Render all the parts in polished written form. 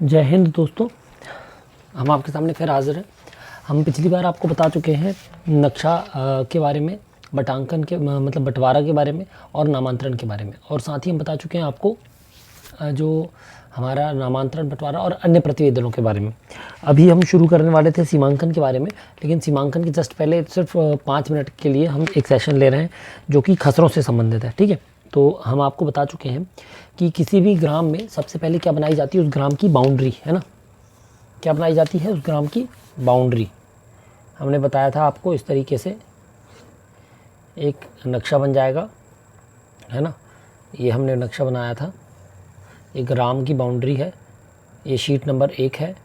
जय हिंद दोस्तों, हम आपके सामने फिर हाजिर हैं। हम पिछली बार आपको बता चुके हैं नक्शा के बारे में, बटांकन के मतलब बंटवारा के बारे में और नामांतरण के बारे में, और साथ ही हम बता चुके हैं आपको जो हमारा नामांतरण, बंटवारा और अन्य प्रतिवेदनों के बारे में। अभी हम शुरू करने वाले थे सीमांकन के बारे में, लेकिन सीमांकन के जस्ट पहले सिर्फ 5 मिनट के लिए हम एक सेशन ले रहे हैं जो कि खसरों से संबंधित है। ठीक है, तो हम आपको बता चुके हैं कि किसी भी ग्राम में सबसे पहले क्या बनाई जाती है, उस ग्राम की बाउंड्री, है ना। क्या बनाई जाती है? उस ग्राम की बाउंड्री। हमने बताया था आपको इस तरीके से एक नक्शा बन जाएगा, है ना। ये हमने नक्शा बनाया था, एक ग्राम की बाउंड्री है। ये शीट नंबर 1 है।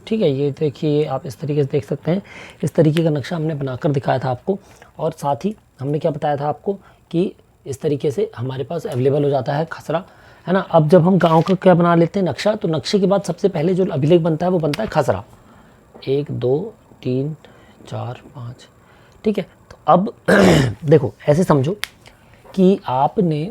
ठीक है, ये देखिए, आप इस तरीके से देख सकते हैं। इस तरीके का नक्शा हमने बनाकर दिखाया था आपको, और साथ ही हमने क्या बताया था आपको कि इस तरीके से हमारे पास अवेलेबल हो जाता है खसरा, है ना। अब जब हम गांव का क्या बना लेते हैं नक्शा, तो नक्शे के बाद सबसे पहले जो अभिलेख बनता है वो बनता है खसरा। 1 2 3 4 5। ठीक है, तो अब देखो, ऐसे समझो कि आपने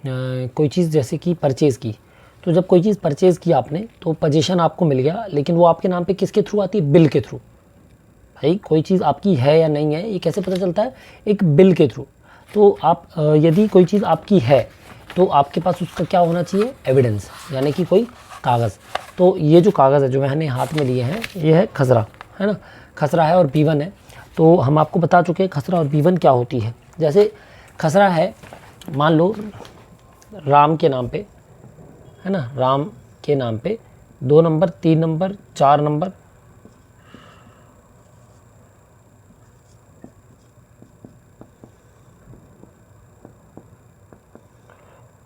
कोई चीज़ जैसे कि परचेज़ की, तो जब कोई चीज़ परचेज़ की आपने, तो पोजीशन आपको मिल गया, लेकिन वो आपके नाम पे किसके थ्रू आती है? बिल के थ्रू। भाई, कोई चीज़ आपकी है या नहीं है, ये कैसे पता चलता है? एक बिल के थ्रू। तो आप यदि कोई चीज़ आपकी है, तो आपके पास उसका क्या होना चाहिए? एविडेंस, यानी कि कोई कागज़। तो ये जो कागज़ है जो मैंने हाथ में लिए हैं, ये है खसरा, है ना। खसरा है और B1 है। तो हम आपको बता चुके हैं खसरा और B1 क्या होती है। जैसे खसरा है, मान लो राम के नाम पे, है ना, राम के नाम पे 2 नंबर, 3 नंबर, 4 नंबर,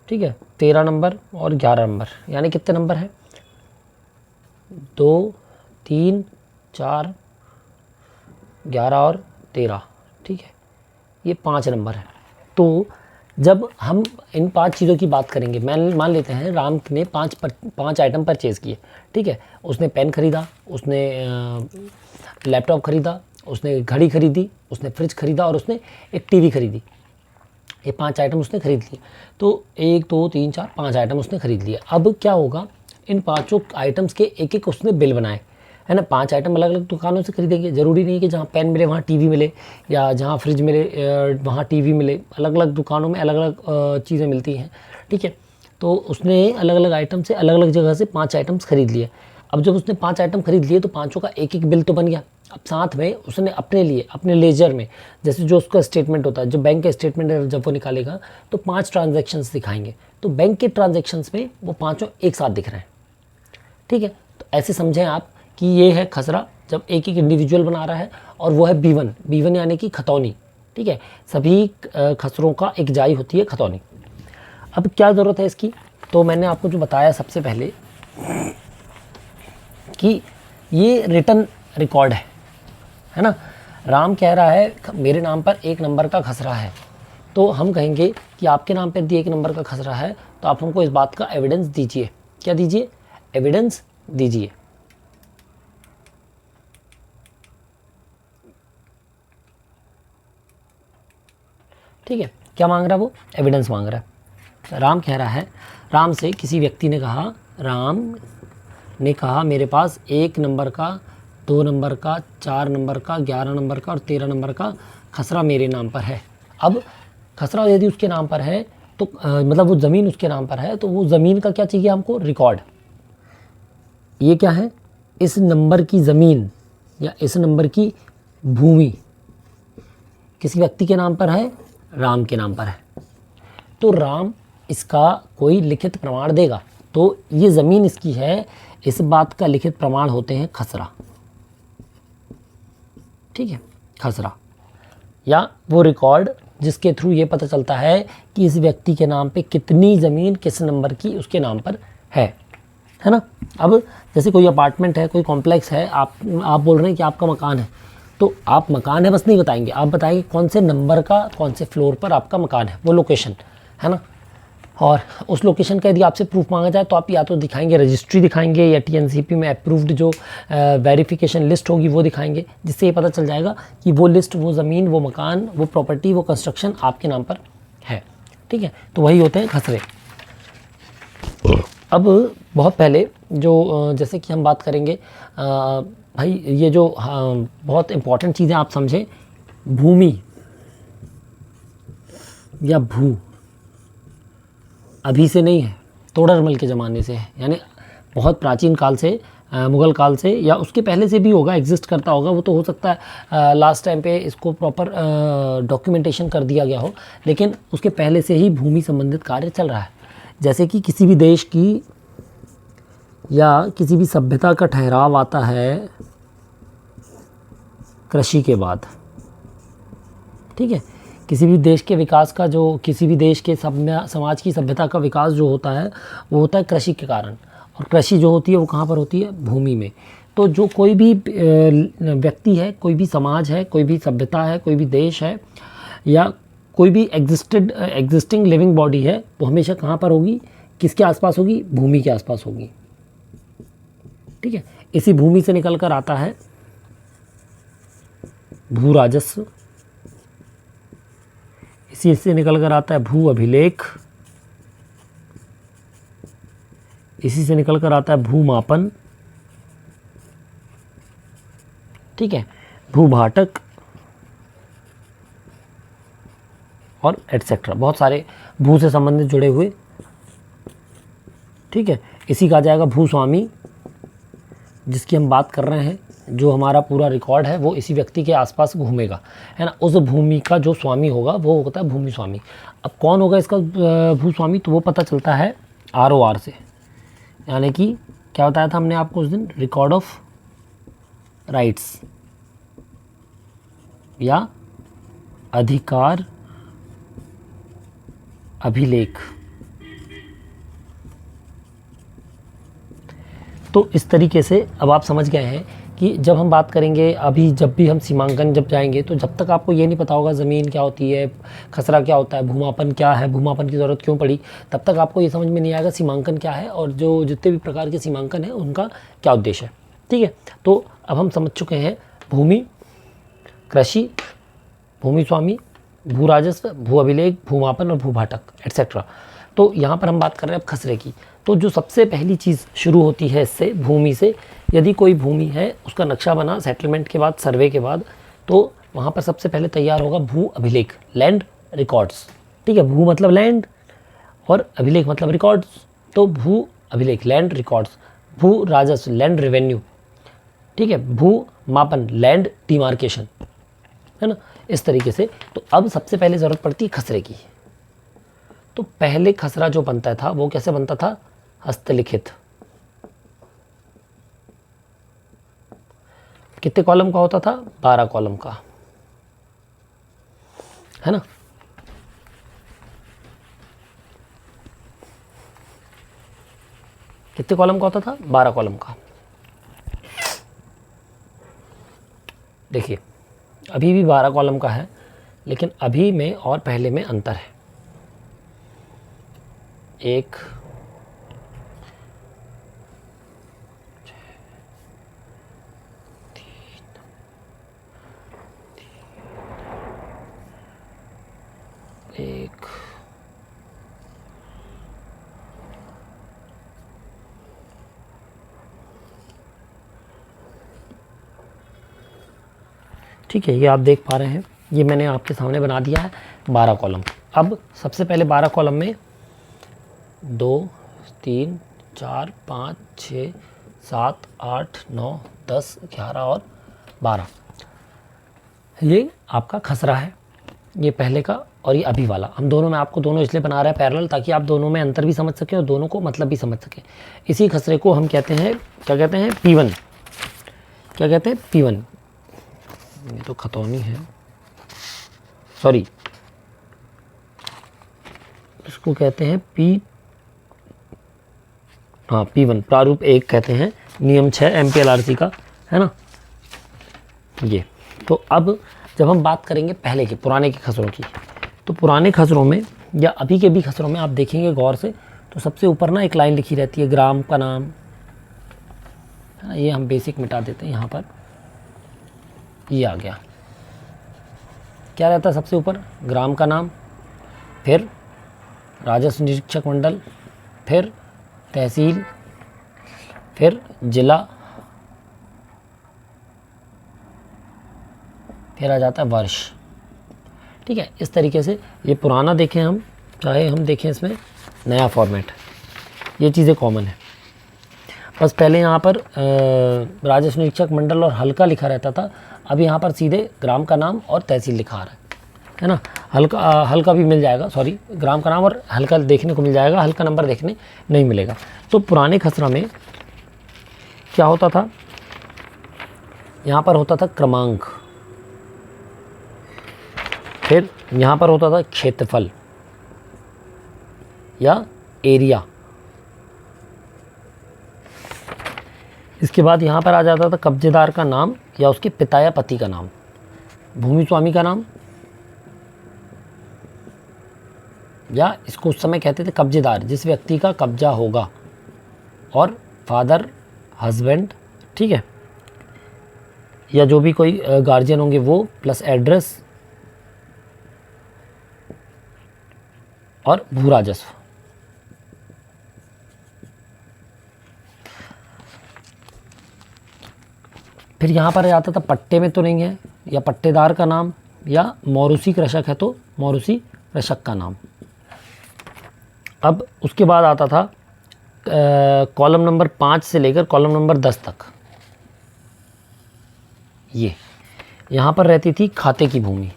ठीक है, 13 नंबर और 11 नंबर, यानी कितने नंबर हैं? 2 3 4 11 और 13। ठीक है, ये 5 नंबर है। तो जब हम इन 5 चीज़ों की बात करेंगे, मान लेते हैं राम ने 5 आइटम परचेज़ किए। ठीक है, उसने पेन खरीदा, उसने लैपटॉप खरीदा, उसने घड़ी खरीदी, उसने फ्रिज खरीदा और उसने एक टीवी खरीदी। ये 5 आइटम उसने खरीद लिए। तो 1 2 3 4 5 आइटम उसने खरीद लिए। अब क्या होगा, इन 5 आइटम्स के एक एक उसने बिल बनाए, है ना। 5 आइटम अलग अलग दुकानों से खरीदेंगे। ज़रूरी नहीं है कि जहाँ पेन मिले वहाँ टीवी मिले, या जहाँ फ्रिज मिले वहाँ टीवी मिले। अलग अलग दुकानों में अलग अलग चीज़ें मिलती हैं। ठीक है, तो उसने अलग अलग आइटम से, अलग अलग जगह से 5 आइटम्स खरीद लिए। अब जब उसने 5 आइटम खरीद लिए, तो 5 का एक एक बिल तो बन गया। अब साथ में उसने अपने लिए, अपने लेजर में, जैसे जो उसका स्टेटमेंट होता है, जो बैंक का स्टेटमेंट है, जब वो निकालेगा तो 5 ट्रांजैक्शंस दिखाएंगे। तो बैंक के ट्रांजैक्शंस में वो 5 एक साथ दिख रहे हैं। ठीक है, तो ऐसे समझें आप कि ये है खसरा, जब एक एक इंडिविजुअल बना रहा है, और वो है B1 यानी कि खतौनी। ठीक है, सभी खसरों का एक जाई होती है खतौनी। अब क्या ज़रूरत है इसकी? तो मैंने आपको जो बताया सबसे पहले कि ये रिटर्न रिकॉर्ड है ना। राम कह रहा है मेरे नाम पर 1 नंबर का खसरा है, तो हम कहेंगे कि आपके नाम पर 1 नंबर का खसरा है, तो आप हमको इस बात का एविडेंस दीजिए। क्या दीजिए? एविडेंस दीजिए। ठीक है, क्या मांग रहा है वो? एविडेंस मांग रहा है। राम कह रहा है, राम से किसी व्यक्ति ने कहा, राम ने कहा मेरे पास 1 नंबर का, 2 नंबर का, 4 नंबर का, 11 नंबर का और 13 नंबर का खसरा मेरे नाम पर है। अब खसरा यदि उसके नाम पर है, तो मतलब वो ज़मीन उसके नाम पर है, तो वो ज़मीन का क्या चाहिए हमको? रिकॉर्ड। ये क्या है? इस नंबर की ज़मीन या इस नंबर की भूमि किसी व्यक्ति के नाम पर है, राम के नाम पर है। तो राम इसका कोई लिखित प्रमाण देगा, तो ये ज़मीन इसकी है, इस बात का लिखित प्रमाण होते हैं खसरा। ठीक है, खसरा या वो रिकॉर्ड जिसके थ्रू ये पता चलता है कि इस व्यक्ति के नाम पे कितनी ज़मीन किस नंबर की उसके नाम पर है ना। अब जैसे कोई अपार्टमेंट है, कोई कॉम्प्लेक्स है, आप बोल रहे हैं कि आपका मकान है, तो आप मकान है बस नहीं बताएंगे, आप बताएंगे कौन से नंबर का, कौन से फ्लोर पर आपका मकान है, वो लोकेशन, है ना। और उस लोकेशन का यदि आपसे प्रूफ मांगा जाए तो आप या तो दिखाएंगे रजिस्ट्री दिखाएंगे या टीएनसीपी में अप्रूव्ड जो वेरिफिकेशन लिस्ट होगी वो दिखाएंगे, जिससे ये पता चल जाएगा कि वो लिस्ट, वो ज़मीन, वो मकान, वो प्रॉपर्टी, वो कंस्ट्रक्शन आपके नाम पर है। ठीक है, तो वही होते हैं खसरे। अब बहुत पहले जो जैसे कि हम बात करेंगे भाई, ये जो बहुत इम्पॉर्टेंट चीज़ें आप समझें, भूमि या भू अभी से नहीं है, तोड़रमल के ज़माने से है, यानी बहुत प्राचीन काल से, मुग़ल काल से या उसके पहले से भी होगा, एग्जिस्ट करता होगा। वो तो हो सकता है लास्ट टाइम पे इसको प्रॉपर डॉक्यूमेंटेशन कर दिया गया हो, लेकिन उसके पहले से ही भूमि संबंधित कार्य चल रहा है। जैसे कि किसी भी देश की या किसी भी सभ्यता का ठहराव आता है कृषि के बाद। ठीक है, किसी भी देश के विकास का जो, किसी भी देश के समाज की सभ्यता का विकास जो होता है वो होता है कृषि के कारण, और कृषि जो होती है वो कहाँ पर होती है? भूमि में। तो जो कोई भी व्यक्ति है, कोई भी समाज है, कोई भी सभ्यता है, कोई भी देश है या कोई भी एग्जिस्टिंग लिविंग बॉडी है, वो हमेशा कहाँ पर होगी? किसके आसपास होगी? भूमि के आसपास होगी। ठीक है, इसी भूमि से निकल कर आता है भू राजस्व, इसी से निकल कर आता है भू अभिलेख, इसी से निकल कर आता है भू मापन। ठीक है, भू भाटक और एटसेट्रा, बहुत सारे भू से संबंधित जुड़े हुए। ठीक है, इसी का आ जाएगा भूस्वामी, जिसकी हम बात कर रहे हैं, जो हमारा पूरा रिकॉर्ड है वो इसी व्यक्ति के आसपास घूमेगा, है ना। उस भूमि का जो स्वामी होगा वो होता है भूमि स्वामी। अब कौन होगा इसका भूस्वामी? तो वो पता चलता है ROR से, यानी कि क्या बताया था हमने आपको उस दिन? रिकॉर्ड ऑफ राइट्स या अधिकार अभिलेख। तो इस तरीके से अब आप समझ गए हैं कि जब हम बात करेंगे, अभी जब भी हम सीमांकन जब जाएंगे, तो जब तक आपको ये नहीं पता होगा ज़मीन क्या होती है, खसरा क्या होता है, भूमापन क्या है, भूमापन की ज़रूरत क्यों पड़ी, तब तक आपको ये समझ में नहीं आएगा सीमांकन क्या है और जो जितने भी प्रकार के सीमांकन हैं उनका क्या उद्देश्य है। ठीक है, तो अब हम समझ चुके हैं भूमि, कृषि, भूमि स्वामी, भू राजस्व, भू अभिलेख, भूमापन और भूभाटक एटसेट्रा। तो यहाँ पर हम बात कर रहे हैं अब खसरे की। तो जो सबसे पहली चीज़ शुरू होती है इससे, भूमि से, यदि कोई भूमि है, उसका नक्शा बना सेटलमेंट के बाद, सर्वे के बाद, तो वहाँ पर सबसे पहले तैयार होगा भू अभिलेख, लैंड रिकॉर्ड्स। ठीक है, भू मतलब लैंड और अभिलेख मतलब रिकॉर्ड्स, तो भू अभिलेख लैंड रिकॉर्ड्स, भू राजस्व लैंड रेवेन्यू। ठीक है, भू मापन लैंड डिमार्केशन, है ना, इस तरीके से। तो अब सबसे पहले ज़रूरत पड़ती है खसरे की। तो पहले खसरा जो बनता था वो कैसे बनता था? हस्तलिखित। कितने कॉलम का होता था? 12 कॉलम का, है ना। कितने कॉलम का होता था? 12 कॉलम का। देखिए, अभी भी 12 कॉलम का है, लेकिन अभी में और पहले में अंतर है। एक, एक, ठीक है, ये आप देख पा रहे हैं, ये मैंने आपके सामने बना दिया है 12 कॉलम। अब सबसे पहले 12 कॉलम में 2, 3, 4, 5, 6, 7, 8, 9, 10, 11 और 12, ये आपका खसरा है, ये पहले का और ये अभी वाला। हम दोनों में आपको दोनों इसलिए बना रहे हैं पैरेलल, ताकि आप दोनों में अंतर भी समझ सकें और दोनों को मतलब भी समझ सकें। इसी खसरे को हम कहते हैं, क्या कहते हैं? P1। क्या कहते हैं? P1। ये तो खतौनी है, सॉरी, इसको कहते हैं P1, प्रारूप 1 कहते हैं, नियम 6 MPLRC का, है ना ये। तो अब जब हम बात करेंगे पहले के पुराने के खसरों की, तो पुराने खसरों में या अभी के भी खसरों में आप देखेंगे गौर से तो सबसे ऊपर ना एक लाइन लिखी रहती है ग्राम का नाम, है ना। ये हम बेसिक मिटा देते हैं, यहाँ पर ये आ गया। क्या रहता है सबसे ऊपर? ग्राम का नाम, फिर राजस्व निरीक्षक मंडल, फिर तहसील, फिर जिला, फिर आ जाता है वर्ष। ठीक है, इस तरीके से ये पुराना देखें हम, चाहे हम देखें इसमें नया फॉर्मेट, ये चीज़ें कॉमन है। बस पहले यहाँ पर राजस्व निरीक्षक मंडल और हल्का लिखा रहता था, अब यहाँ पर सीधे ग्राम का नाम और तहसील लिखा आ रहा है ना। हल्का भी मिल जाएगा, सॉरी, ग्राम का नाम और हल्का देखने को मिल जाएगा, हल्का नंबर देखने नहीं मिलेगा। तो पुराने खसरा में क्या होता था? यहाँ पर होता था क्रमांक, फिर यहाँ पर होता था क्षेत्रफल या एरिया, इसके बाद यहाँ पर आ जाता था कब्जेदार का नाम या उसके पिता या पति का नाम, भूमि स्वामी का नाम, या इसको उस समय कहते थे कब्जेदार, जिस व्यक्ति का कब्जा होगा, और फादर, हस्बैंड, ठीक है, या जो भी कोई गार्जियन होंगे वो, प्लस एड्रेस और भू राजस्व। फिर यहाँ पर आता था पट्टे में तो नहीं है, या पट्टेदार का नाम, या मौरूसी कृषक है तो मौरूसी कृषक का नाम। अब उसके बाद आता था कॉलम नंबर 5 से लेकर कॉलम नंबर 10 तक, ये यहाँ पर रहती थी खाते की भूमि।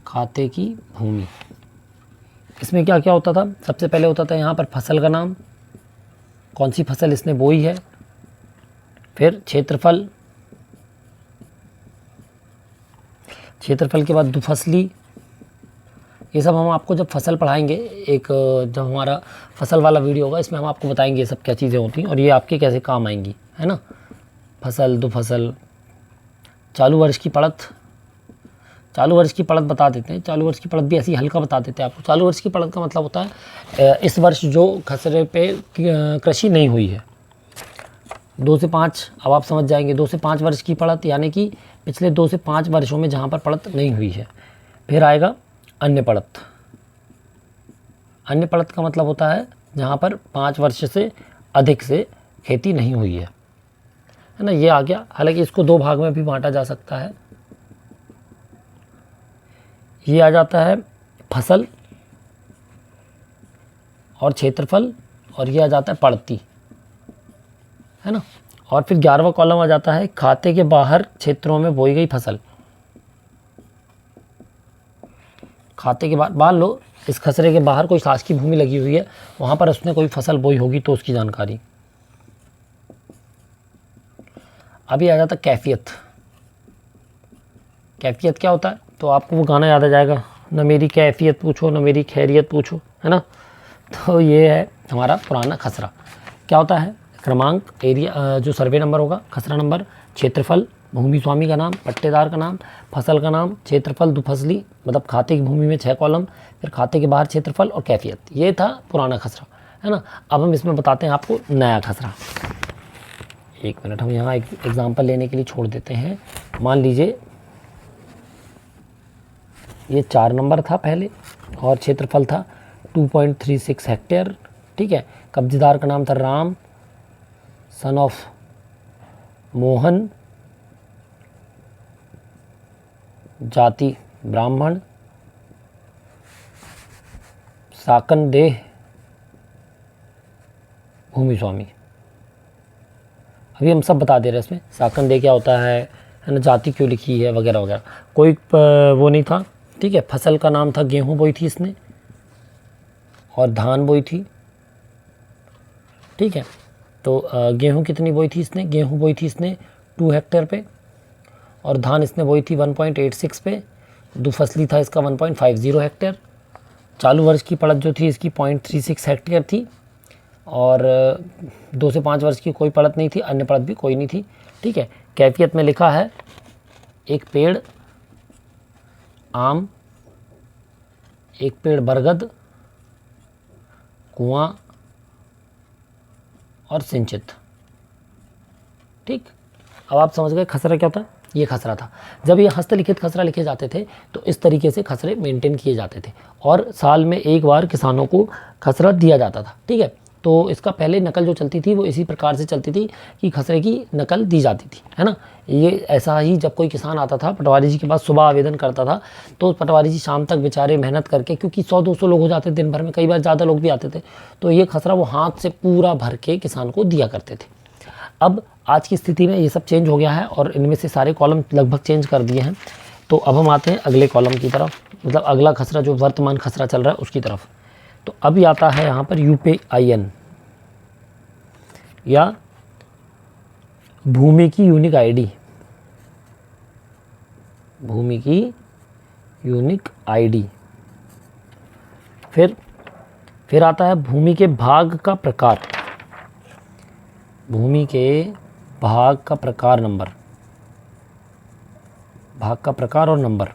खाते की भूमि, इसमें क्या क्या होता था? सबसे पहले होता था यहाँ पर फसल का नाम, कौन सी फसल इसने बोई है, फिर क्षेत्रफल, क्षेत्रफल के बाद दुफसली। ये सब हम आपको जब फसल पढ़ाएंगे, एक जब हमारा फसल वाला वीडियो होगा, इसमें हम आपको बताएंगे ये सब क्या चीज़ें होती हैं और ये आपके कैसे काम आएंगी, है ना। फसल, दुफसल, चालू वर्ष की पड़त, चालू वर्ष की पड़त बता देते हैं। चालू वर्ष की पड़त भी ऐसी हल्का बता देते हैं आपको। चालू वर्ष की पड़त का मतलब होता है इस वर्ष जो खसरे पे कृषि नहीं हुई है। 2 से 5, अब आप समझ जाएंगे, 2 से 5 वर्ष की पड़त यानी कि पिछले 2 से 5 वर्षों में जहाँ पर पड़त नहीं हुई है। फिर आएगा अन्य पड़त। अन्य पड़त का मतलब होता है जहाँ पर 5 वर्ष से अधिक से खेती नहीं हुई है ना। ये आ गया। हालांकि इसको 2 भाग में भी बांटा जा सकता है। ये आ जाता है फसल और क्षेत्रफल, और ये आ जाता है पड़ती, है ना। और फिर 11वां कॉलम आ जाता है खाते के बाहर क्षेत्रों में बोई गई फसल। खाते के बाहर, मान लो इस खसरे के बाहर कोई शासकीय भूमि लगी हुई है, वहाँ पर उसने कोई फसल बोई होगी तो उसकी जानकारी। अभी आ जाता कैफियत। कैफियत क्या होता है? तो आपको वो गाना याद आ जाएगा, न मेरी कैफियत पूछो न मेरी खैरियत पूछो, है ना। तो ये है हमारा पुराना खसरा। क्या होता है? क्रमांक, एरिया जो सर्वे नंबर होगा, खसरा नंबर, क्षेत्रफल, भूमि स्वामी का नाम, पट्टेदार का नाम, फसल का नाम, क्षेत्रफल, दुफसली, मतलब खाते की भूमि में 6 कॉलम, फिर खाते के बाहर क्षेत्रफल और कैफियत। ये था पुराना खसरा, है ना। अब हम इसमें बताते हैं आपको नया खसरा। 1 मिनट, हम यहाँ एक एग्जाम्पल लेने के लिए छोड़ देते हैं। मान लीजिए ये 4 नंबर था पहले और क्षेत्रफल था 2.36 हेक्टेयर, ठीक है। कब्जेदार का नाम था राम, सन ऑफ मोहन, जाति ब्राह्मण, साकन देह, भूमि स्वामी। अभी हम सब बता दे रहे हैं इसमें, साकन देह क्या होता है ना, जाति क्यों लिखी है, वगैरह वगैरह। कोई वो नहीं था, ठीक है। फसल का नाम था गेहूं बोई थी इसने, और धान बोई थी, ठीक है। तो गेहूं कितनी बोई थी इसने? गेहूं बोई थी इसने 2 हेक्टेयर पे, और धान इसने बोई थी 1.86 पे। दुफसली था इसका 1.50 हेक्टेयर। चालू वर्ष की पड़त जो थी इसकी 0.36 हेक्टेयर थी, और 2 से 5 वर्ष की कोई पड़त नहीं थी, अन्य पड़त भी कोई नहीं थी, ठीक है। कैफियत में लिखा है एक पेड़ आम एक पेड़ बरगद, कुआं और सिंचित। ठीक, अब आप समझ गए खसरा क्या होता है। ये खसरा था। जब ये हस्तलिखित खसरा लिखे जाते थे तो इस तरीके से खसरे मेंटेन किए जाते थे और साल में एक बार किसानों को खसरा दिया जाता था। ठीक है, तो इसका पहले नकल जो चलती थी वो इसी प्रकार से चलती थी कि खसरे की नकल दी जाती थी, है ना। ये ऐसा ही जब कोई किसान आता था पटवारी जी के पास, सुबह आवेदन करता था तो पटवारी जी शाम तक बेचारे मेहनत करके, क्योंकि 100-200 लोग हो जाते दिन भर में, कई बार ज़्यादा लोग भी आते थे, तो ये खसरा वो हाथ से पूरा भर के किसान को दिया करते थे। अब आज की स्थिति में ये सब चेंज हो गया है और इनमें से सारे कॉलम लगभग चेंज कर दिए हैं। तो अब हम आते हैं अगले कॉलम की तरफ, मतलब अगला खसरा जो वर्तमान खसरा चल रहा है उसकी तरफ। तो अभी आता है यहाँ पर UPIN या भूमि की यूनिक आईडी। भूमि की यूनिक आईडी। फिर आता है भूमि के भाग का प्रकार। भूमि के भाग का प्रकार नंबर, भाग का प्रकार और नंबर।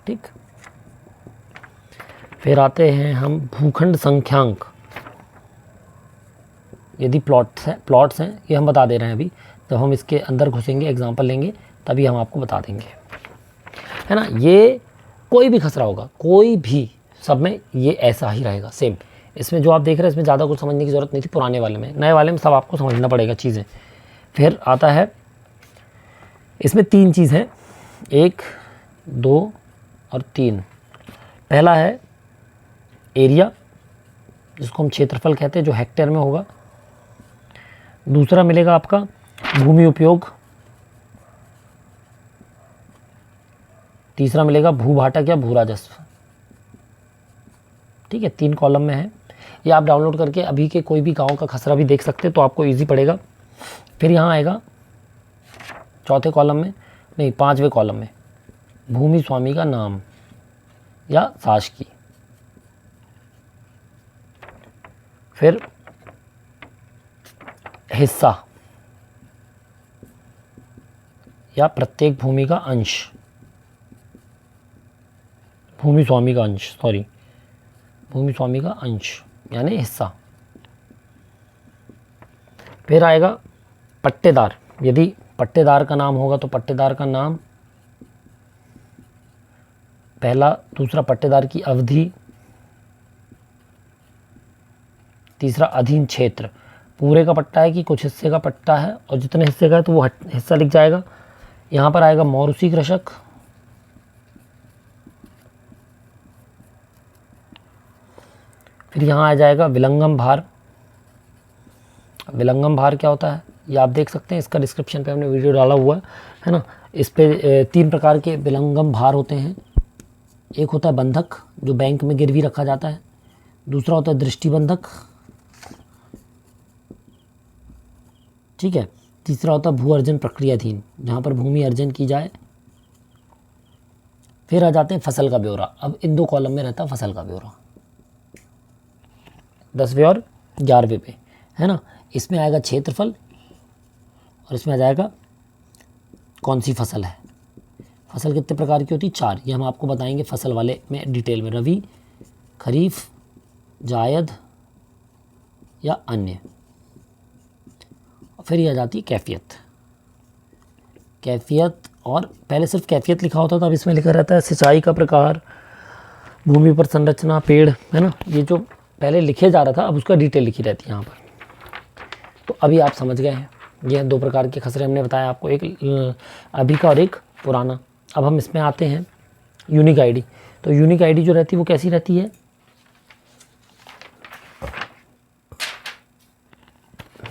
ठीक, फिर आते हैं हम भूखंड संख्यांक। यदि प्लॉट्स हैं ये हम बता दे रहे हैं अभी, जब हम इसके अंदर घुसेंगे एग्जांपल लेंगे तभी हम आपको बता देंगे, है ना। ये कोई भी खसरा होगा, कोई भी, सब में ये ऐसा ही रहेगा सेम। इसमें जो आप देख रहे हैं इसमें ज़्यादा कुछ समझने की ज़रूरत नहीं थी पुराने वाले में, नए वाले में सब आपको समझना पड़ेगा चीज़ें। फिर आता है, इसमें 3 चीज़ है, 1, 2 और 3। पहला है एरिया, जिसको हम क्षेत्रफल कहते हैं, जो हेक्टेयर में होगा। दूसरा मिलेगा आपका भूमि उपयोग। तीसरा मिलेगा भूभाटक या भू राजस्व। ठीक है, 3 कॉलम में है। ये आप डाउनलोड करके अभी के कोई भी गांव का खसरा भी देख सकते हैं तो आपको इजी पड़ेगा। फिर यहाँ आएगा चौथे कॉलम में, नहीं 5वें कॉलम में, भूमि स्वामी का नाम या शासकी। फिर हिस्सा या प्रत्येक भूमि का अंश, भूमि स्वामी का अंश, सॉरी, भूमि स्वामी का अंश यानी हिस्सा। फिर आएगा पट्टेदार। यदि पट्टेदार का नाम होगा तो पट्टेदार का नाम, पहला। दूसरा पट्टेदार की अवधि। तीसरा अधीन क्षेत्र, पूरे का पट्टा है कि कुछ हिस्से का पट्टा है, और जितने हिस्से का है तो वो हिस्सा लिख जाएगा। यहाँ पर आएगा मौरूसी कृषक। फिर यहाँ आ जाएगा विलंगम भार। विलंगम भार क्या होता है ये आप देख सकते हैं, इसका डिस्क्रिप्शन पे हमने वीडियो डाला हुआ है ना। इस पे 3 प्रकार के विलंगम भार होते हैं। एक होता है बंधक, जो बैंक में गिरवी रखा जाता है। दूसरा होता है दृष्टिबंधक, ठीक है। तीसरा होता है भू अर्जन प्रक्रियाधीन, जहाँ पर भूमि अर्जन की जाए। फिर आ जाते हैं फसल का ब्यौरा। अब इन 2 कॉलम में रहता है फसल का ब्यौरा, 10वें और 11वें पे, है ना। इसमें आएगा क्षेत्रफल और इसमें आ जाएगा कौन सी फसल है। फसल कितने प्रकार की होती है? 4। ये हम आपको बताएंगे फसल वाले में डिटेल में, रबी, खरीफ, जायद या अन्य। फिर ये आ जाती है कैफियत। कैफियत, और पहले सिर्फ कैफियत लिखा होता था, अब इसमें लिखा रहता है सिंचाई का प्रकार, भूमि पर संरचना, पेड़, है ना। ये जो पहले लिखे जा रहा था अब उसका डिटेल लिखी रहती है यहाँ पर। तो अभी आप समझ गए हैं, ये 2 प्रकार के खसरे हमने बताया आपको, एक अभी का और एक पुराना। अब हम इसमें आते हैं यूनिक आईडी। तो यूनिक आईडी जो रहती है वो कैसी रहती है?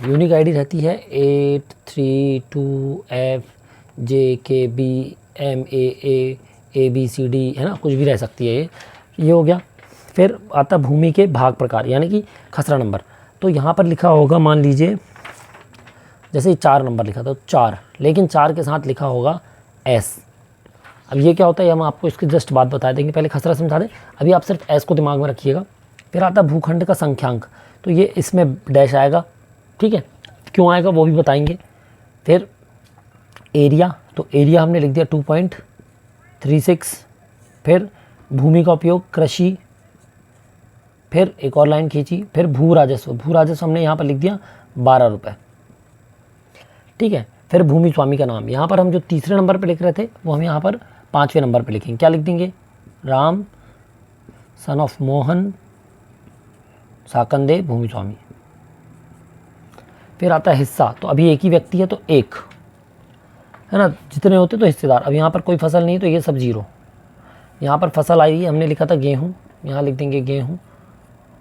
यूनिक आईडी रहती है 832FJKBMAA ABCD, है ना, कुछ भी रह सकती है ये हो गया। फिर आता भूमि के भाग प्रकार यानी कि खसरा नंबर। तो यहाँ पर लिखा होगा, मान लीजिए जैसे 4 नंबर लिखा था, 4, लेकिन 4 के साथ लिखा होगा S। अब ये क्या होता है हम आपको इसके जस्ट बाद बता देंगे, पहले खसरा समझा दें, अभी आप सिर्फ S को दिमाग में रखिएगा। फिर आता भूखंड का संख्यांक, तो ये इसमें डैश आएगा, ठीक है, क्यों आएगा वो भी बताएंगे। फिर एरिया, तो एरिया हमने लिख दिया 2.36 फिर भूमि का उपयोग कृषि, फिर एक और लाइन खींची, फिर भू राजस्व। भू राजस्व हमने यहाँ पर लिख दिया 12 रुपये, ठीक है। फिर भूमि स्वामी का नाम, यहाँ पर हम जो तीसरे नंबर पे लिख रहे थे वो हम यहाँ पर 5वें नंबर पे लिखेंगे। क्या लिख देंगे? राम सन ऑफ मोहन साकंदे भूमि स्वामी। फिर आता है हिस्सा, तो अभी एक ही व्यक्ति है तो एक, है ना, जितने होते तो हिस्सेदार। अब यहाँ पर कोई फसल नहीं है तो ये सब 0। यहाँ पर फसल आई, हमने लिखा था गेहूँ, यहाँ लिख देंगे गेहूँ,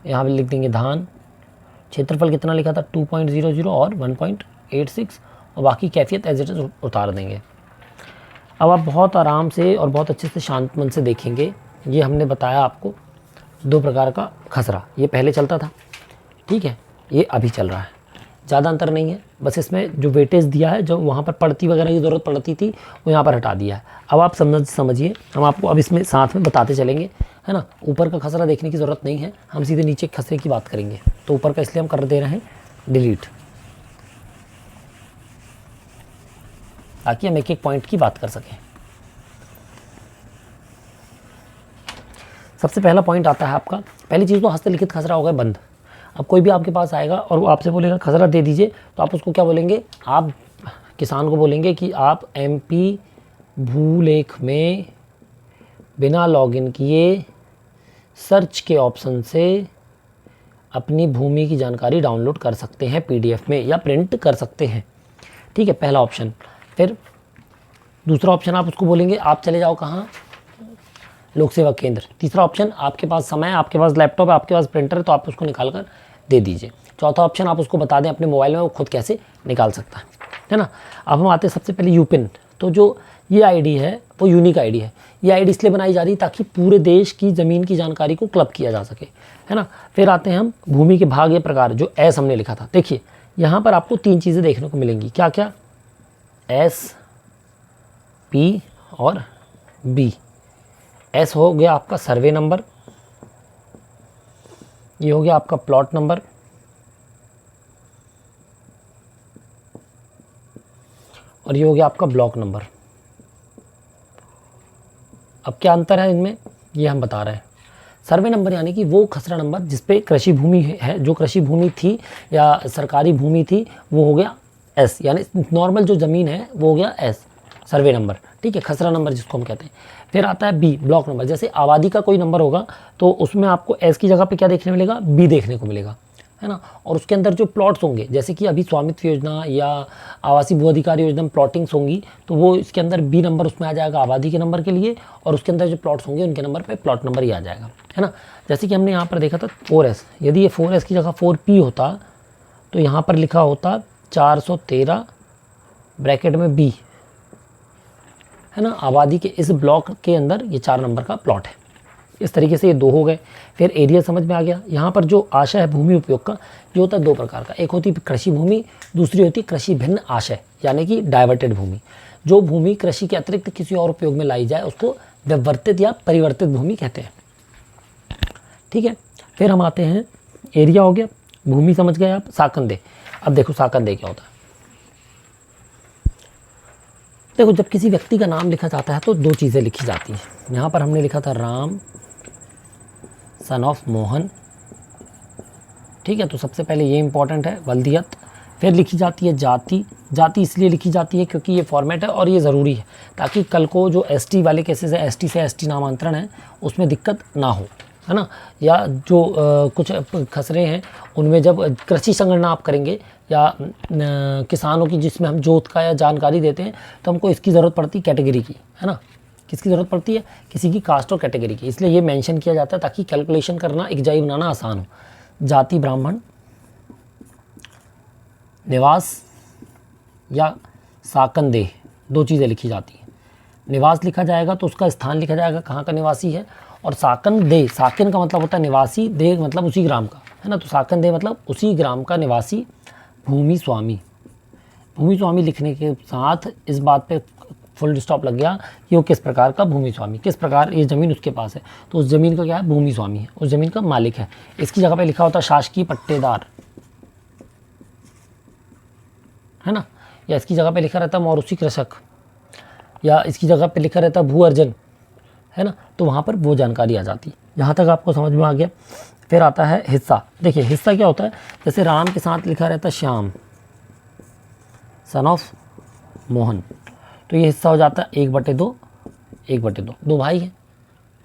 यहाँ पर लिख देंगे धान। क्षेत्रफल कितना लिखा था? 2.00 और 1.86, और बाकी कैफियत एज इट इज़ उतार देंगे। अब आप बहुत आराम से और बहुत अच्छे से शांत मन से देखेंगे। ये हमने बताया आपको 2 प्रकार का खसरा, ये पहले चलता था, ठीक है, ये अभी चल रहा है, ज़्यादा अंतर नहीं है। बस इसमें जो वेटेज दिया है, जो वहाँ पर पड़ती वगैरह की ज़रूरत पड़ती थी वो यहाँ पर हटा दिया है। अब आप समझिए, हम आपको अब इसमें साथ में बताते चलेंगे, है ना। ऊपर का खसरा देखने की ज़रूरत नहीं है, हम सीधे नीचे खसरे की बात करेंगे। तो ऊपर का इसलिए हम कर दे रहे हैं डिलीट, ताकि हम एक एक पॉइंट की बात कर सकें। सबसे पहला पॉइंट आता है आपका, पहली चीज़ तो हस्तलिखित खसरा हो गया बंद। अब कोई भी आपके पास आएगा और वो आपसे बोलेगा खसरा दे दीजिए, तो आप उसको क्या बोलेंगे? आप किसान को बोलेंगे कि आप MP भूलेख में बिना लॉगिन किए सर्च के ऑप्शन से अपनी भूमि की जानकारी डाउनलोड कर सकते हैं PDF में, या प्रिंट कर सकते हैं, ठीक है, पहला ऑप्शन। फिर दूसरा ऑप्शन आप उसको बोलेंगे आप चले जाओ कहाँ? लोक सेवा केंद्र। तीसरा ऑप्शन, आपके पास समय, आपके पास लैपटॉप है, आपके पास प्रिंटर है, तो आप उसको निकाल कर दे दीजिए। चौथा ऑप्शन, आप उसको बता दें अपने मोबाइल में वो खुद कैसे निकाल सकता है ना। अब हम आते हैं सबसे पहले यूपिन। तो जो ये आईडी है वो यूनिक आईडी है। ये आईडी इसलिए बनाई जा रही है ताकि पूरे देश की ज़मीन की जानकारी को क्लब किया जा सके, है ना। फिर आते हैं हम भूमि के भाग या प्रकार, जो एस हमने लिखा था। देखिए यहाँ पर आपको 3 चीज़ें देखने को मिलेंगी, क्या क्या? S, P और B। एस हो गया आपका सर्वे नंबर, ये हो गया आपका प्लॉट नंबर, और ये हो गया आपका ब्लॉक नंबर। अब क्या अंतर है इनमें, ये हम बता रहे हैं। सर्वे नंबर यानी कि वो खसरा नंबर जिस पे कृषि भूमि है, जो कृषि भूमि थी या सरकारी भूमि थी, वो हो गया S, यानी नॉर्मल जो ज़मीन है वो हो गया S, सर्वे नंबर, ठीक है, खसरा नंबर जिसको हम कहते हैं। फिर आता है B, ब्लॉक नंबर। जैसे आबादी का कोई नंबर होगा तो उसमें आपको S की जगह पे क्या देखने मिलेगा? B देखने को मिलेगा, है ना। और उसके अंदर जो प्लॉट्स होंगे, जैसे कि अभी स्वामित्व योजना या आवासीय भू अधिकार योजना में प्लॉटिंग्स होंगी, तो वो इसके अंदर B नंबर उसमें आ जाएगा आबादी के नंबर के लिए, और उसके अंदर जो प्लॉट्स होंगे उनके नंबर पे प्लॉट नंबर ही आ जाएगा, है ना। जैसे कि हमने यहाँ पर देखा था 4S, यदि ये 4S की जगह 4P होता तो यहाँ पर लिखा होता 413 ब्रैकेट में B, है ना। आबादी के इस ब्लॉक के अंदर ये 4 नंबर का प्लॉट है। इस तरीके से ये 2 हो गए। फिर एरिया समझ में आ गया। यहाँ पर जो आशय है भूमि उपयोग का, ये होता है 2 प्रकार का, एक होती है कृषि भूमि, दूसरी होती है कृषि भिन्न आशय, यानी कि डाइवर्टेड भूमि। जो भूमि कृषि के अतिरिक्त किसी और उपयोग में लाई जाए उसको व्यवर्तित या परिवर्तित भूमि कहते हैं, ठीक है। फिर हम आते हैं, एरिया हो गया, भूमि समझ गए आप, साकंदे। अब देखो साकंदे क्या होता है। देखो जब किसी व्यक्ति का नाम लिखा जाता है तो 2 चीज़ें लिखी जाती हैं। यहाँ पर हमने लिखा था राम सन ऑफ मोहन, ठीक है, तो सबसे पहले ये इंपॉर्टेंट है, वल्दियत। फिर लिखी जाती है जाति। जाति इसलिए लिखी जाती है क्योंकि ये फॉर्मेट है और ये ज़रूरी है, ताकि कल को जो ST वाले केसेस है, ST से ST नामांतरण है, उसमें दिक्कत ना हो, है ना। या जो कुछ खसरे हैं उनमें जब कृषि संगणना आप करेंगे या किसानों की जिसमें हम जोत का या जानकारी देते हैं, तो हमको इसकी ज़रूरत पड़ती है कैटेगरी की, है ना। किसकी ज़रूरत पड़ती है? किसी की कास्ट और कैटेगरी की, इसलिए ये मेंशन किया जाता है ताकि कैलकुलेशन करना, इकजाई बनाना आसान हो। जाति ब्राह्मण, निवास या साकंदेह, 2 चीज़ें लिखी जाती हैं। निवास लिखा जाएगा तो उसका स्थान लिखा जाएगा कहाँ का निवासी है, और साकंदेह, साकिन का मतलब होता है निवासी, देह मतलब उसी ग्राम का, है ना। तो साकंदेह मतलब उसी ग्राम का निवासी भूमि स्वामी। भूमि स्वामी लिखने के साथ इस बात पे फुल स्टॉप लग गया कि वो किस प्रकार का भूमि स्वामी, किस प्रकार ये ज़मीन उसके पास है, तो उस ज़मीन का क्या है? भूमि स्वामी है, उस ज़मीन का मालिक है। इसकी जगह पे लिखा होता शासकीय पट्टेदार, है ना, या इसकी जगह पे लिखा रहता मौरूसी कृषक, या इसकी जगह पे लिखा रहता भू अर्जन, है ना, तो वहाँ पर वो जानकारी आ जाती है। यहाँ तक आपको समझ में आ गया। फिर आता है हिस्सा। देखिए हिस्सा क्या होता है, जैसे राम के साथ लिखा रहता है श्याम सन ऑफ मोहन, तो ये हिस्सा हो जाता है 1/2, 1/2। 2 भाई हैं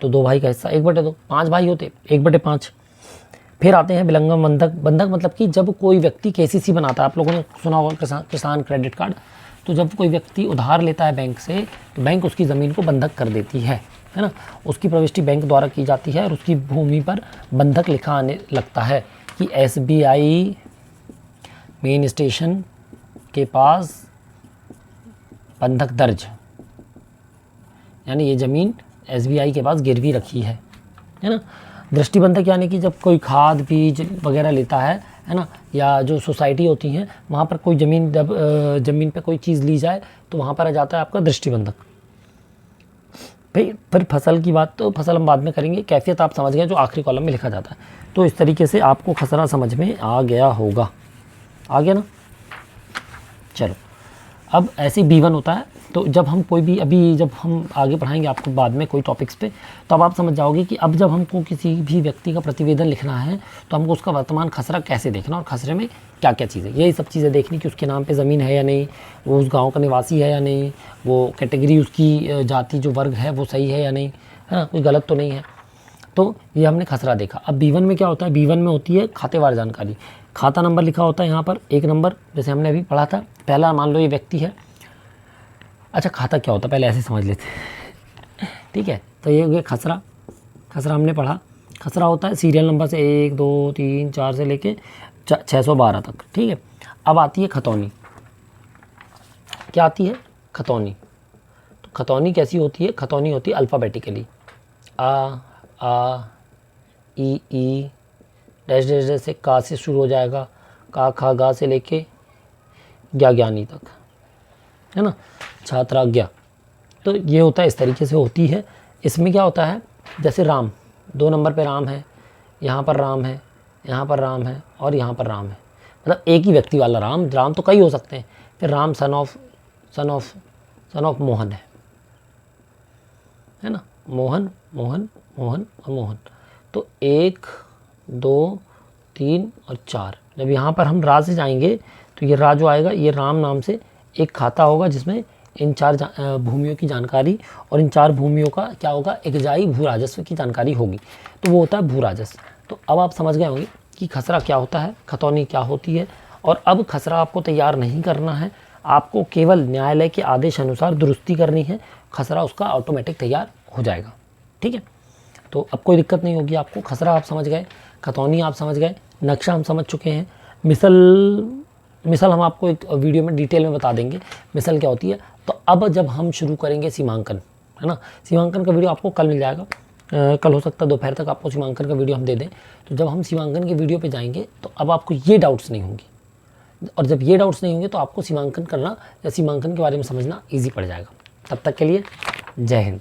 तो 2 भाई का हिस्सा 1/2, 5 भाई होते 1/5। फिर आते हैं विलंगम बंधक। बंधक मतलब कि जब कोई व्यक्ति केसीसी बनाता है, आप लोगों ने सुना होगा किसान क्रेडिट कार्ड, तो जब कोई व्यक्ति उधार लेता है बैंक से तो बैंक उसकी ज़मीन को बंधक कर देती है ना, उसकी प्रविष्टि बैंक द्वारा की जाती है और उसकी भूमि पर बंधक लिखा आने लगता है कि SBI मेन स्टेशन के पास बंधक दर्ज, यानी ये ज़मीन SBI के पास गिरवी रखी है ना। दृष्टिबंधक यानी कि जब कोई खाद बीज वगैरह लेता है ना, या जो सोसाइटी होती हैं वहाँ पर कोई ज़मीन पे कोई चीज़ ली जाए तो वहाँ पर आ जाता है आपका दृष्टिबंधक। फिर फसल की बात, तो फसल हम बाद में करेंगे। कैफियत आप समझ गए, जो आखिरी कॉलम में लिखा जाता है। तो इस तरीके से आपको खसरा समझ में आ गया होगा, आ गया ना। चलो अब ऐसे B1 होता है, तो जब हम कोई भी, अभी जब हम आगे पढ़ाएंगे आपको बाद में कोई टॉपिक्स पे, तो अब आप समझ जाओगे कि अब जब हमको किसी भी व्यक्ति का प्रतिवेदन लिखना है तो हमको उसका वर्तमान खसरा कैसे देखना और खसरे में क्या क्या चीज़ें, यही सब चीज़ें देखनी कि उसके नाम पे ज़मीन है या नहीं, वो उस गाँव का निवासी है या नहीं, वो कैटेगरी उसकी जाति जो वर्ग है वो सही है या नहीं, है ना, कोई गलत तो नहीं है। तो ये हमने खसरा देखा। अब B1 में क्या होता है, B1 में होती है खातेवार जानकारी। खाता नंबर लिखा होता है यहाँ पर 1 नंबर, जैसे हमने अभी पढ़ा था। पहला मान लो ये व्यक्ति है। अच्छा खाता क्या होता है पहले ऐसे समझ लेते हैं, ठीक है। तो ये हो गया खसरा। खसरा हमने पढ़ा। खसरा होता है सीरियल नंबर से 1 2 3 4 से लेके 612 तक, ठीक है। अब आती है खतौनी। क्या आती है, खतौनी। तो खतौनी कैसी होती है, खतौनी होती है अल्फ़ाबेटिकली, आ ई डैश डैश डैश से का से शुरू हो जाएगा, का खा गा से लेके ज्ञानी तक, है ना, छात्राज्ञा। तो ये होता है, इस तरीके से होती है। इसमें क्या होता है, जैसे राम 2 नंबर पे राम है, यहाँ पर राम है, यहाँ पर राम है और यहाँ पर राम है, मतलब एक ही व्यक्ति वाला राम। राम तो कई हो सकते हैं। फिर राम सन ऑफ मोहन है ना, मोहन मोहन मोहन और मोहन। तो 1 2 3 और 4। जब यहाँ पर हम रा से जाएंगे तो ये रा जो आएगा ये राम नाम से एक खाता होगा जिसमें इन 4 भूमियों की जानकारी और इन 4 भूमियों का क्या होगा, एकजाई भू राजस्व की जानकारी होगी। तो वो होता है भू राजस्व। तो अब आप समझ गए होंगे कि खसरा क्या होता है, खतौनी क्या होती है। और अब खसरा आपको तैयार नहीं करना है, आपको केवल न्यायालय के आदेश अनुसार दुरुस्ती करनी है, खसरा उसका ऑटोमेटिक तैयार हो जाएगा, ठीक है। तो अब कोई दिक्कत नहीं होगी आपको। खसरा आप समझ गए, खतौनी आप समझ गए, नक्शा हम समझ चुके हैं। मिसल हम आपको एक वीडियो में डिटेल में बता देंगे मिसल क्या होती है। तो अब जब हम शुरू करेंगे सीमांकन, है ना, सीमांकन का वीडियो आपको कल मिल जाएगा। कल हो सकता है दोपहर तक आपको सीमांकन का वीडियो हम दे दें। तो जब हम सीमांकन के वीडियो पे जाएंगे तो अब आपको ये डाउट्स नहीं होंगे, और जब ये डाउट्स नहीं होंगे तो आपको सीमांकन करना या सीमांकन के बारे में समझना ईजी पड़ जाएगा। तब तक के लिए जय हिंद।